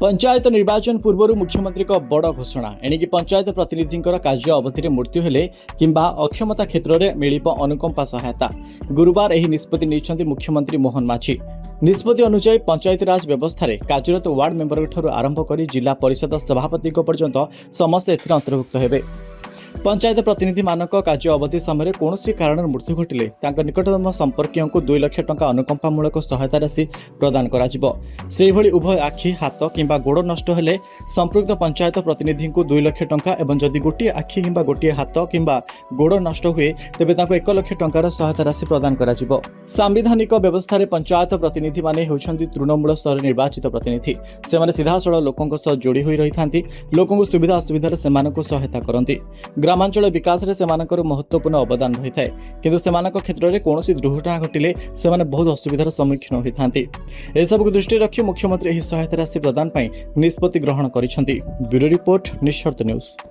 पंचायत निर्वाचन पूर्व मुख्यमंत्री बड़ घोषणा एणिकी पंचायत प्रतिनिधि कार्य अवधि मृत्यु हेले किंबा अक्षमता क्षेत्र में मिल अनुकंपा सहायता। गुरुवार यह निष्पत्ति नहीं मुख्यमंत्री मोहन माझी। निष्पत्ति अनुसार पंचायतीराज व्यवस्था कार्यरत वार्ड मेंबर ठारू आरंभ कर जिला परिषद सभापति पर्यंत समस्त अंतर्भुक्त हेबे। पंचायत प्रतिनिधि मानक कार्य अवधि समय कौन कारण मृत्यु घटिले निकटतम संपर्क को 2 लाख टंका अनुकंपामूलक सहायता राशि प्रदान कर उभय आखि हाथ किंबा गोड़ नष्ट हेले संपृक्त पंचायत प्रतिनिधि को 2 लाख टंका एवं जदि गोटे आखि किंबा गोटे हाथ किंबा गोड़ नष्ट हुए तेबे 1 लाख टंकार सहायता राशि प्रदान कर। सांविधानिक व्यवस्था पंचायत प्रतिनिधि माने होउछन्ति तृणमूल स्तर निर्वाचित प्रतिनिधि। से सीधासळ लोकों सह जोड़ी होई रही थांती, लोकों सुविधा असुविधा सेमानक सहायता करती। ग्रामांचल विकास रे सेमानकर महत्वपूर्ण अवदान रही है, किंतु सेमानक क्षेत्र में कौन दुर्घटना घटिले सेमाने बहुत असुविधार सम्मुखीन होई थांती। ए सब को दृष्टि रखी मुख्यमंत्री एही सहायता राशि प्रदान पई निष्पत्ति ग्रहण करिसेंति। ब्यूरो रिपोर्ट निश्चर्त न्यूज।